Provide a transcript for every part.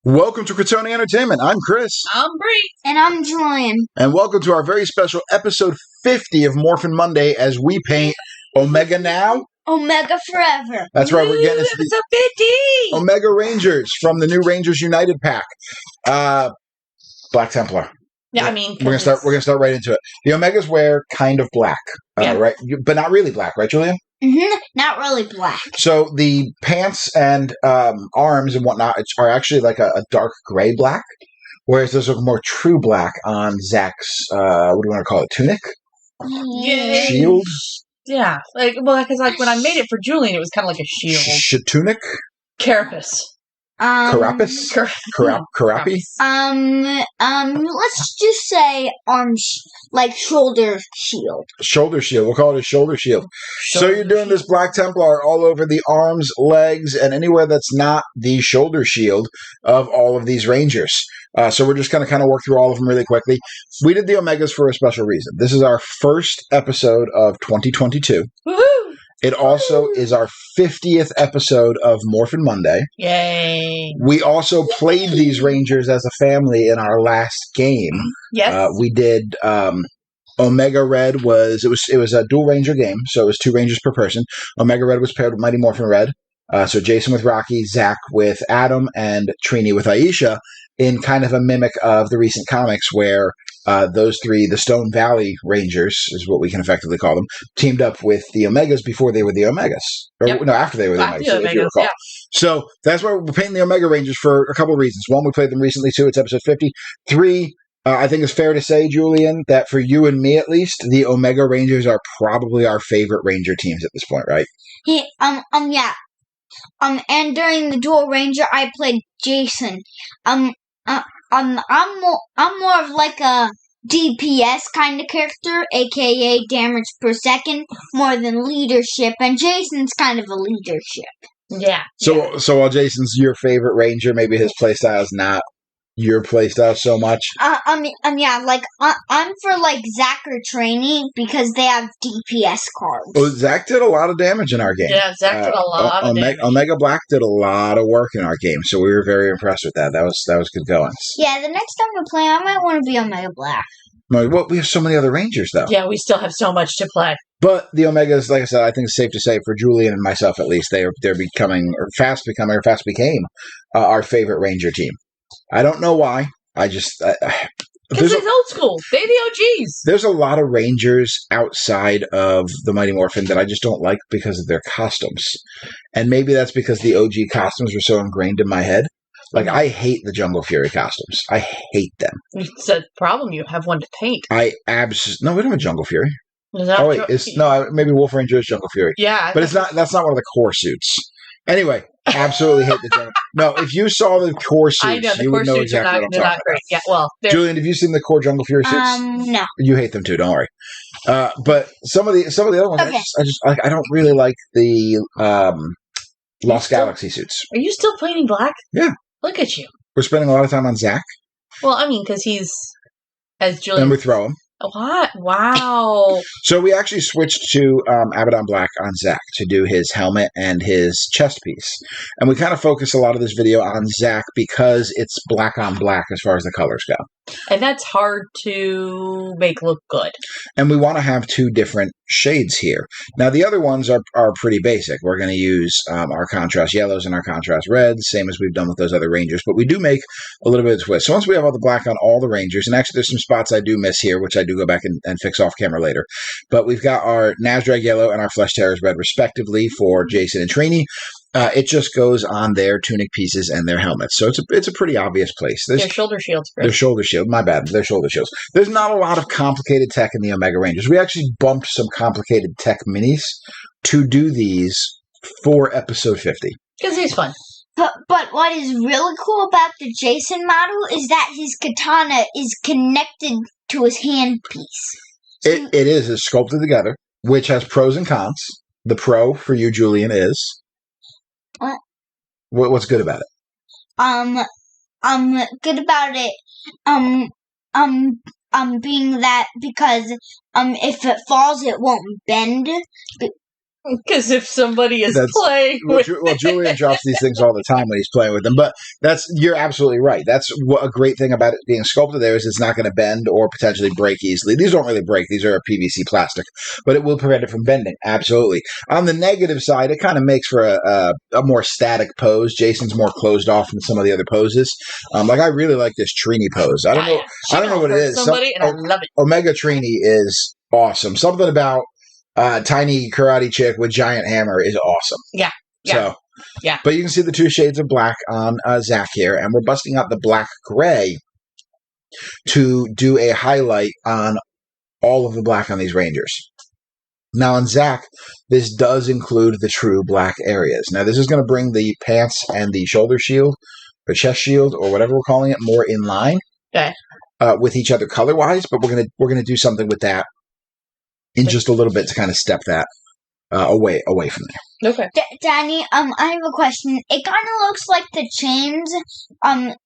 Welcome to Critony Entertainment. I'm Chris. I'm Bree. And I'm Julian. And welcome to our very special episode 50 of Morphin Monday as we paint Omega Now. Omega Forever. That's right, we're getting into Episode the 50! Omega Rangers from the new Rangers United pack. Black Templar. Yeah, I mean... We're gonna start right into it. The Omegas wear kind of black, Yeah. right? But not really black, right, Julian? Mm-hmm. Not really black. So the pants and arms and whatnot are actually like a dark gray black, whereas there's a more true black on Zack's, what do you want to call it, tunic? Yay. Shield? Yeah. Because when I made it for Julian, it was kind of like a shield. Tunic? Carapace. Carapace? Carapace? Let's just say like shoulder shield. Shoulder shield. We'll call it a shoulder shield. So you're doing this Black Templar all over the arms, legs, and anywhere that's not the shoulder shield of all of these Rangers. So we're just going to kind of work through all of them really quickly. We did the Omegas for a special reason. This is our first episode of 2022. Woohoo! It also is our 50th episode of Morphin Monday. Yay! We also played these Rangers as a family in our last game. Yes. We did Omega Red it was a dual Ranger game, so it was 2 Rangers per person. Omega Red was paired with Mighty Morphin Red. So Jason with Rocky, Zack with Adam, and Trini with Aisha, in kind of a mimic of the recent comics where those 3, the Stone Valley Rangers, is what we can effectively call them, teamed up with the Omegas before they were the Omegas. No, after they were the Omegas, if you recall. Yeah. So that's why we're painting the Omega Rangers for a couple of reasons. 1, we played them recently. 2, it's episode 50. 3, I think it's fair to say, Julian, that for you and me at least, the Omega Rangers are probably our favorite Ranger teams at this point, right? Yeah. And during the dual Ranger, I played Jason. I'm more of like a DPS kind of character, aka damage per second, more than leadership. And Jason's kind of a leadership. Yeah. So while Jason's your favorite Ranger, maybe his playstyle is not your playstyle so much. I'm for like Zack or Critony because they have DPS cards. Well, Zack did a lot of damage in our game. Yeah, Zack did a lot of damage. Omega Black did a lot of work in our game, so we were very impressed with that. That was good going. Yeah, the next time we play, I might want to be Omega Black. Well, we have so many other Rangers, though. Yeah, we still have so much to play. But the Omegas, like I said, I think it's safe to say for Julian and myself at least, they're fast became our favorite Ranger team. I don't know why. Because it's old school. They're the OGs. There's a lot of Rangers outside of the Mighty Morphin that I just don't like because of their costumes. And maybe that's because the OG costumes were so ingrained in my head. Like, I hate the Jungle Fury costumes. I hate them. It's a problem. You have one to paint. No, we don't have a Jungle Fury. Is that maybe Wolf Ranger is Jungle Fury. Yeah. But that's not one of the core suits. Anyway, absolutely hate the Jungle. No, if you saw the core suits, you would know exactly what I'm talking about. Great. Yeah, well, Julian, have you seen the core Jungle Fury suits? No. You hate them too. Don't worry. But some of the other ones, okay. I don't really like the Lost Galaxy suits. Are you still painting black? Yeah. Look at you. We're spending a lot of time on Zack. Well, I mean, because he's as Julian. And we throw him. What? Wow. So we actually switched to Abaddon Black on Zack to do his helmet and his chest piece. And we kind of focus a lot of this video on Zack because it's black on black as far as the colors go. And that's hard to make look good. And we want to have 2 different shades here. Now, the other ones are pretty basic. We're going to use our contrast yellows and our contrast reds, same as we've done with those other Rangers. But we do make a little bit of a twist. So once we have all the black on all the Rangers, and actually there's some spots I do miss here, which I do go back and fix off camera later. But we've got our Nazdrag yellow and our Flesh Terrors red, respectively, for Jason and Trini. It just goes on their tunic pieces and their helmets. So it's a pretty obvious place. Their shoulder shields. Their shoulder shield. My bad. Their shoulder shields. There's not a lot of complicated tech in the Omega Rangers. We actually bumped some complicated tech minis to do these for episode 50. Because he's fun. But what is really cool about the Jason model is that his katana is connected to his handpiece. So It is. It's sculpted together, which has pros and cons. The pro for you, Julian, is... What? What's good about it? Good about it, being that because, if it falls, it won't bend. Because if somebody is That's- playing with Well, Julian drops these things all the time when he's playing with them. But you're absolutely right. That's a great thing about it being sculpted there is it's not going to bend or potentially break easily. These don't really break. These are PVC plastic, but it will prevent it from bending. Absolutely. On the negative side, it kind of makes for a more static pose. Jason's more closed off than some of the other poses. Like I really like this Trini pose. I don't know. I don't know what it is. Somebody, and I love it. Omega Trini is awesome. Something about tiny karate chick with giant hammer is awesome. Yeah. So, yeah. But you can see the 2 shades of black on Zack here, and we're busting out the black gray to do a highlight on all of the black on these Rangers. Now on Zack, this does include the true black areas. Now this is going to bring the pants and the shoulder shield, or chest shield, or whatever we're calling it, more in line with each other color-wise, but we're gonna do something with that in just a little bit to kind of step that away from there. Okay. Danny, I have a question. It kind of looks like the chains, that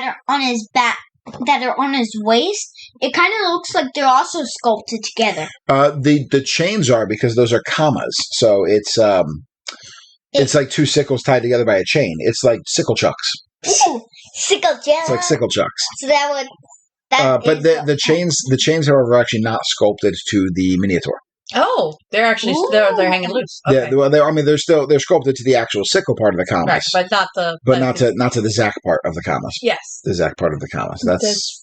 are on his back, that are on his waist. It kind of looks like they're also sculpted together. The chains are because those are commas, so it's like 2 sickles tied together by a chain. It's like sickle chucks. Ooh, sickle chucks. It's like sickle chucks. So that would. But the chains, however, are actually not sculpted to the miniature. Oh, they're actually they're hanging loose. Okay. Yeah, well, they're sculpted to the actual sickle part of the commas, right, but not the not to the Zack part of the commas. Yes, the Zack part of the commas. That's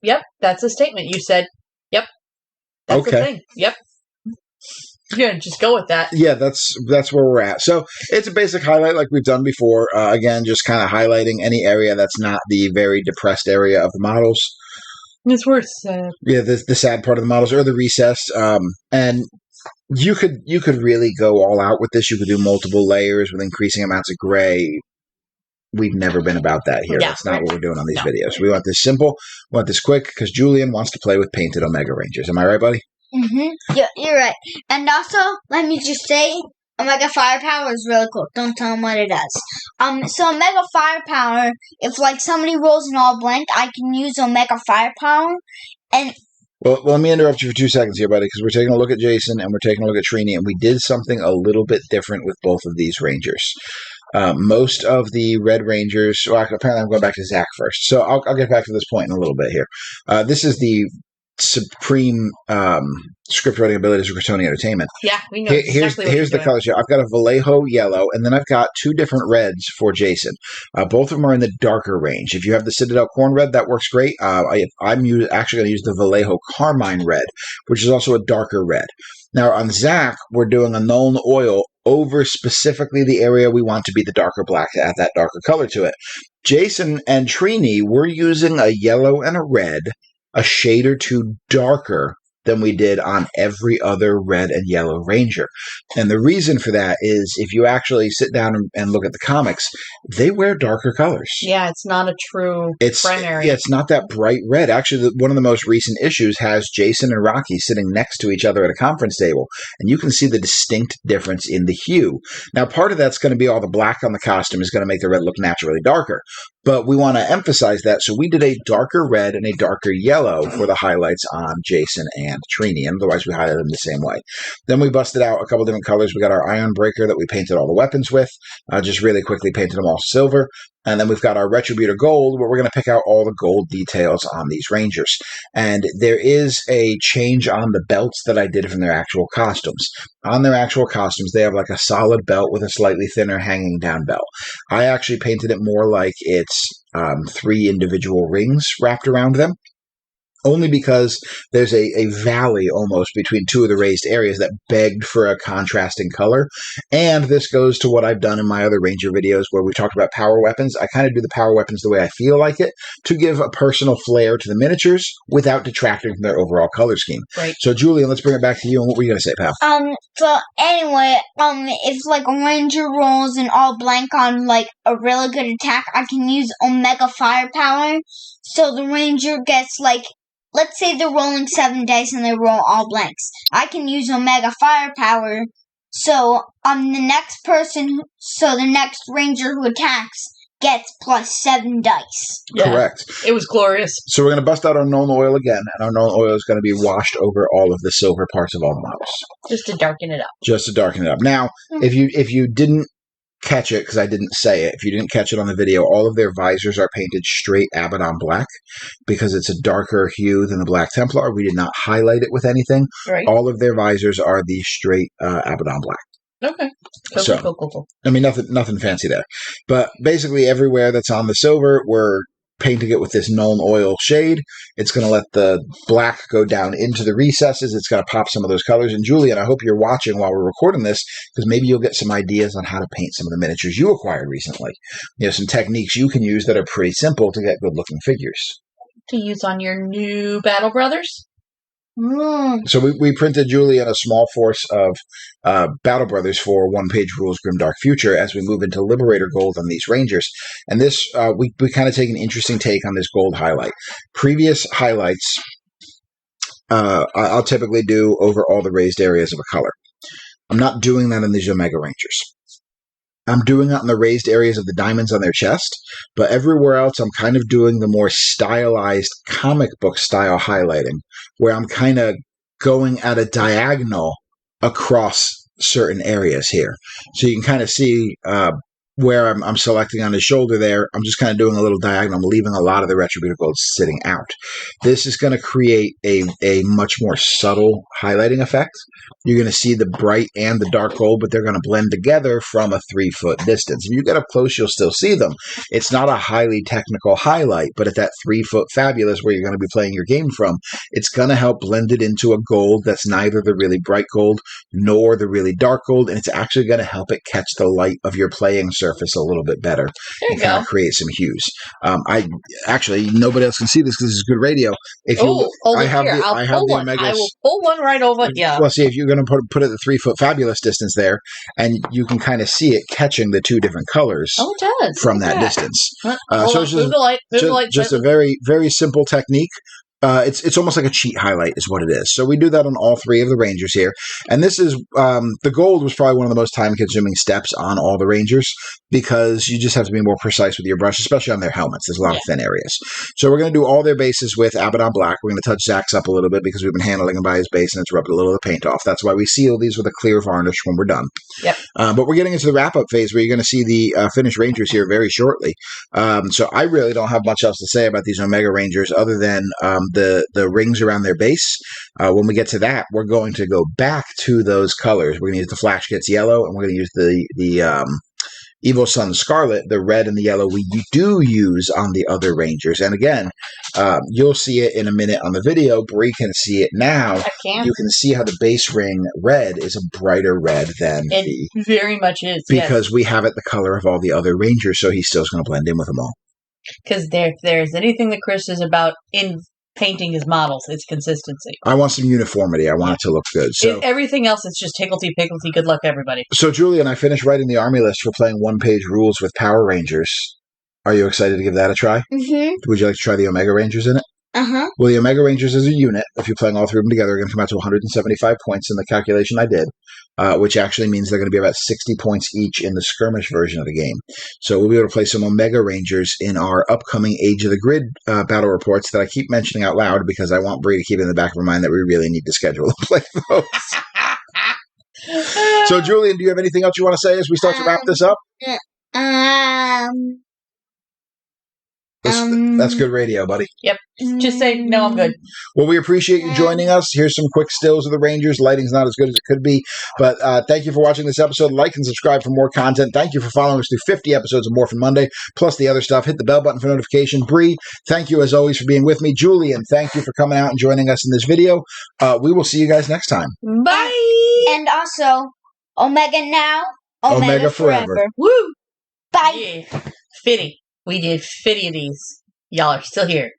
Yep, that's a statement. You said, "Yep." That's okay. The thing. Yep. Yeah, just go with that. Yeah, that's where we're at. So it's a basic highlight like we've done before. Again, just kind of highlighting any area that's not the very depressed area of the models. It's worth sad. Yeah, the sad part of the models or the recessed. And you could really go all out with this. You could do multiple layers with increasing amounts of gray. We've never been about that here. Yeah, That's not what we're doing on these videos. We want this simple. We want this quick because Julian wants to play with painted Omega Rangers. Am I right, buddy? Yeah, you're right. And also, let me just say, Omega Firepower is really cool. Don't tell them what it does. So Omega Firepower, if like somebody rolls an all blank, I can use Omega Firepower, and well, let me interrupt you for 2 seconds here, buddy, because we're taking a look at Jason and we're taking a look at Trini, and we did something a little bit different with both of these Rangers. Most of the Red Rangers, well, apparently I'm going back to Zack first, so I'll get back to this point in a little bit here. This is the supreme script writing abilities of Critony Entertainment. Yeah, we know Here's the colors here. I've got a Vallejo yellow, and then I've got 2 different reds for Jason. Both of them are in the darker range. If you have the Citadel Corn Red, that works great. I'm actually going to use the Vallejo Carmine Red, which is also a darker red. Now on Zack, we're doing a Nuln Oil over specifically the area we want to be the darker black to add that darker color to it. Jason and Trini, we're using a yellow and a red, a shade or 2 darker than we did on every other red and yellow Ranger. And the reason for that is if you actually sit down and look at the comics, they wear darker colors. Yeah, it's not a true primary. Yeah, it's not that bright red. Actually, one of the most recent issues has Jason and Rocky sitting next to each other at a conference table, and you can see the distinct difference in the hue. Now, part of that's going to be all the black on the costume is going to make the red look naturally darker. But we want to emphasize that, so we did a darker red and a darker yellow for the highlights on Jason and Trini, and otherwise we highlighted them the same way. Then we busted out a couple different colors. We got our Ion Breaker that we painted all the weapons with, just really quickly painted them all silver. And then we've got our Retributor Gold, where we're going to pick out all the gold details on these Rangers. And there is a change on the belts that I did from their actual costumes. On their actual costumes, they have like a solid belt with a slightly thinner hanging down belt. I actually painted it more like it's 3 individual rings wrapped around them. Only because there's a valley almost between 2 of the raised areas that begged for a contrasting color. And this goes to what I've done in my other Ranger videos where we talked about power weapons. I kind of do the power weapons the way I feel like it to give a personal flair to the miniatures without detracting from their overall color scheme. Right. So, Julian, let's bring it back to you. And what were you going to say, pal? So anyway, if like a Ranger rolls an all blank on like a really good attack, I can use Omega Firepower. So the Ranger gets like, let's say they're rolling 7 dice and they roll all blanks. I can use Omega Firepower. So the next Ranger who attacks gets +7 dice. Yeah. Correct. It was glorious. So we're going to bust out our Nuln Oil again, and our Nuln Oil is going to be washed over all of the silver parts of all the models. Just to darken it up. Just to darken it up. Now, if you didn't catch it, because I didn't say it, if you didn't catch it on the video, all of their visors are painted straight Abaddon black because it's a darker hue than the Black Templar. We did not highlight it with anything. Right. All of their visors are the straight Abaddon black. Okay. Cool. I mean, nothing fancy there. But basically everywhere that's on the silver, we're painting it with this Nuln Oil shade. It's going to let the black go down into the recesses. It's going to pop some of those colors. And Julian, I hope you're watching while we're recording this, because maybe you'll get some ideas on how to paint some of the miniatures you acquired recently. Some techniques you can use that are pretty simple to get good-looking figures. To use on your new Battle Brothers? So we printed Julian a small force of Battle Brothers for one-page rules Grimdark Future as we move into Liberator Gold on these Rangers. And this, we kind of take an interesting take on this gold highlight. Previous highlights, I'll typically do over all the raised areas of a color. I'm not doing that in these Omega Rangers. I'm doing that in the raised areas of the diamonds on their chest, but everywhere else I'm kind of doing the more stylized comic book style highlighting, where I'm kind of going at a diagonal across certain areas here. So you can kind of see where I'm selecting on his shoulder there. I'm just kind of doing a little diagonal. I'm leaving a lot of the Retributive Gold sitting out. This is going to create a much more subtle highlighting effect. You're going to see the bright and the dark gold, but they're going to blend together from a 3-foot distance. If you get up close, you'll still see them. It's not a highly technical highlight, but at that 3-foot fabulous where you're going to be playing your game from, it's going to help blend it into a gold that's neither the really bright gold nor the really dark gold, and it's actually going to help it catch the light of your playing surface a little bit better. There you kind go. of create some hues. I actually, nobody else can see this because this is good radio. If you, hold I it have here. the, I'll I have pull the one. Omega. I will pull one right over. Yeah. Well, see, if you're going to put it at the 3-foot fabulous distance there, and you can kind of see it catching the two different colors Oh, it does. from Look at that distance. Hold So on. it's Move the light. Move the light. just a very, very simple technique. It's almost like a cheat highlight is what it is. So we do that on all 3 of the Rangers here. And this is, the gold was probably one of the most time-consuming steps on all the Rangers because you just have to be more precise with your brush, especially on their helmets. There's a lot of thin areas. So we're going to do all their bases with Abaddon Black. We're going to touch Zack's up a little bit because we've been handling him by his base and it's rubbed a little of the paint off. That's why we seal these with a clear varnish when we're done. Yep. But we're getting into the wrap-up phase where you're going to see the finished Rangers here very shortly. So I really don't have much else to say about these Omega Rangers other than the rings around their base. When we get to that, we're going to go back to those colors. We're going to use the Flash Gets Yellow, and we're going to use the Evil Sun Scarlet, the red and the yellow we do use on the other Rangers. And again, you'll see it in a minute on the video. Bree can see it now. I can. You can see how the base ring red is a brighter red than It very much is. because we have it the color of all the other Rangers, so he's still going to blend in with them all. Because if there's anything that Chris is about in painting his models, it's consistency. I want some uniformity. I want it to look good. So Everything else, it's just higgledy-piggledy. Good luck, everybody. So, Julian, I finished writing the army list for playing one-page rules with Power Rangers. Are you excited to give that a try? Mm-hmm. Would you like to try the Omega Rangers in it? Uh-huh. Well, the Omega Rangers as a unit, if you're playing all 3 of them together, are going to come out to 175 points in the calculation I did, which actually means they're going to be about 60 points each in the skirmish version of the game. So we'll be able to play some Omega Rangers in our upcoming Age of the Grid battle reports that I keep mentioning out loud because I want Bree to keep it in the back of her mind that we really need to schedule and play those. So, Julian, do you have anything else you want to say as we start to wrap this up? That's good radio, buddy. Yep. Just say, no, I'm good. Well, we appreciate you joining us. Here's some quick stills of the Rangers. Lighting's not as good as it could be, but thank you for watching this episode. Like and subscribe for more content. Thank you for following us through 50 episodes of Morphin Monday, plus the other stuff. Hit the bell button for notification. Bree, thank you as always for being with me. Julian, thank you for coming out and joining us in this video. We will see you guys next time. Bye! And also, Omega now, Omega forever. Woo! Bye. Yeah. Fitty. We did 50 of these. Y'all are still here.